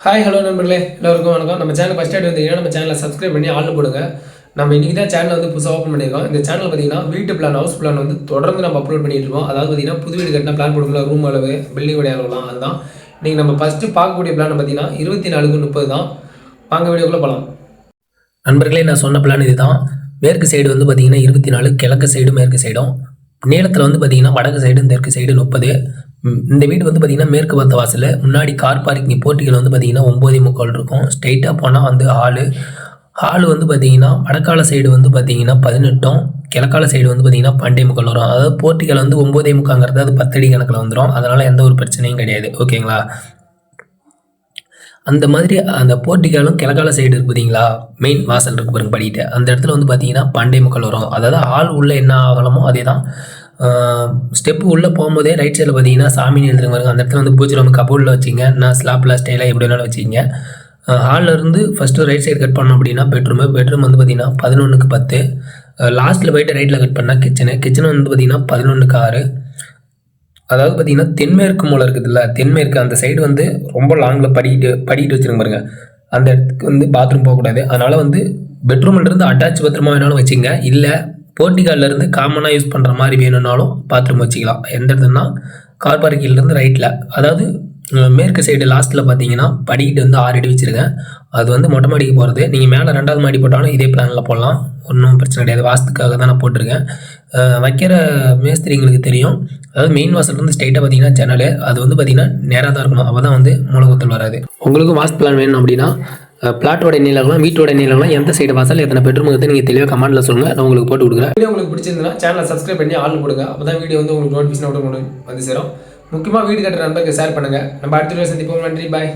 Hi hello நண்பர்களே, எல்லோருக்கும் வணக்கம். நம்ம சேனல் ஃபஸ்ட் டைம் வந்தீங்கன்னா நம்ம சேனலை சப்ஸ்கிரைப் பண்ணி ஆள் போடுங்க. நம்ம இன்றைக்கி தான் சேனல் வந்து புதுசாக ஓப்பன் பண்ணியிருக்கோம். இந்த சேனல் பார்த்தீங்கன்னா வீட்டு பிளான், ஹவுஸ் பிளான் வந்து தொடர்ந்து நம்ம அப்லோட் பண்ணிட்டு இருக்கோம். அதாவது பார்த்தீங்கன்னா புது வீடு கட்டினா பிளான் போடுங்களா, ரூம் அளவு, பில்டிங் அளவுலாம் அதுதான். இன்றைக்கி நம்ம ஃபஸ்ட்டு பார்க்கக்கூடிய பிளான் பார்த்தீங்கன்னா 24x30 தான். வாங்க வீடியோக்குள்ளே போகலாம். நண்பர்களே, நான் சொன்ன பிளான் இது தான். மேற்கு சைடு வந்து பார்த்தீங்கன்னா 24, கிழக்கு சைடு மேற்கு சைடும், நீளத்தில் வந்து பார்த்தீங்கன்னா வடக்கு சைடு தெற்கு சைடு 30. இந்த வீடு வந்து பார்த்தீங்கன்னா மேற்கு பார்த்த வாசல், முன்னாடி கார் பார்க்கிங் போர்ட்டிகள் வந்து பார்த்தீங்கன்னா 9.75 இருக்கும். ஸ்ட்ரைட்டாக போனால் வந்து ஹாலு வந்து பார்த்தீங்கன்னா வடக்கால சைடு வந்து பார்த்தீங்கன்னா 18, கிழக்கால சைடு வந்து பார்த்தீங்கன்னா 12.75 வரும். அதாவது போர்ட்டிகள் வந்து 9.75 அது 10 அடி கணக்கில் வந்துடும். அதனால் எந்த ஒரு பிரச்சனையும் கிடையாது. ஓகேங்களா? அந்த மாதிரி அந்த போர்ட்டிகாலும் கிழக்கால சைடு இருக்கு பார்த்தீங்களா, மெயின் வாசல் இருக்கு பாருங்க படிக்கிட்டு, அந்த இடத்துல வந்து பார்த்தீங்கன்னா 12.75 வரும். அதாவது ஹால் உள்ளே என்ன ஆகலமோ அதே தான். ஸ்டெப்பு உள்ளே போகும்போதே ரைட் சைடில் பார்த்தீங்கன்னா சாமி எழுதுங்க பாருங்க, அந்த இடத்துல வந்து பூஜை ரூம் கபோர்டில் வச்சிங்க, நான் ஸ்லாப்பில் ஸ்டைலாக எப்படி வேணாலும் வச்சிங்க. ஹாலில் இருந்து ஃபஸ்ட்டு ரைட் சைடு கட் பண்ணோம் அப்படின்னா பெட்ரூம் வந்து பார்த்தீங்கன்னா 11x10. லாஸ்ட்டில் போய்ட்டு ரைட்டில் கட் பண்ணால் கிச்சனு வந்து பார்த்தீங்கன்னா 11x6. அதாவது பார்த்தீங்கன்னா தென்மேற்கு மூலை இருக்குதுல்ல, தென்மேற்கு அந்த சைடு வந்து ரொம்ப லாங்கில் படிக்கிட்டு வச்சுருங்க பாருங்க, அந்த இடத்துக்கு வந்து பாத்ரூம் போகக்கூடாது. அதனால் வந்து பெட்ரூம்லேருந்து அட்டாச் பாத்ரூமாக வேணாலும் வச்சுங்க, இல்லை போர்ட்டிகால்லேருந்து காமனாக யூஸ் பண்ணுற மாதிரி வேணும்னாலும் பாத்ரூம் வச்சுக்கலாம். எந்த இடத்துனா கார் பார்க்கிங்லேருந்து ரைட்டில், அதாவது மேற்கு சைடு லாஸ்ட்டில் பார்த்தீங்கன்னா படிக்கிட்டு வந்து 6 அடி வச்சுருக்கேன். அது வந்து மொட்டை மாடிக்கு போகிறது. நீங்கள் மேலே 2வது மாடி போட்டாலும் இதே பிளானில் போடலாம், ஒன்றும் பிரச்சனை கிடையாது. வாஸ்துக்காக தான் நான் போட்டிருக்கேன். வைக்கிற மேஸ்திரிங்களுக்கு தெரியும். அதாவது மெயின் வாசல்லேருந்து ஸ்ட்ரைட்டாக பார்த்தீங்கன்னா ஜன்னல், அது வந்து பார்த்தீங்கன்னா நேராக தான் இருக்கணும், அப்போ தான் வந்து மூலகுத்தல் வராது. உங்களுக்கு வாஸ்து பிளான் வேணும் அப்படின்னா பிளாட்டோட நீளம், வீட்டோட நீளம், எந்த சைடு வாசல், எத்தனை பெட்ரூம் இருக்குது நீங்கள் தெளிவாக கமெண்ட்டில் சொல்லுங்கள், நான் உங்களுக்கு போட்டு கொடுக்குறேன். வீடியோ உங்களுக்கு பிடிச்சிருந்தா சேனலை சப்ஸ்கிரைப் பண்ணி ஆள் போடுங்க, அப்போ தான் வீடியோ வந்து உங்களுக்கு நோட்டிஃபிகேஷன் வந்து சேரும். முக்கியமாக வீடு கட்டுற நண்பருக்கு ஷேர் பண்ணுங்கள். நம்ம அடுத்த வீடியோ சந்திப்போம். நன்றி, பாய்.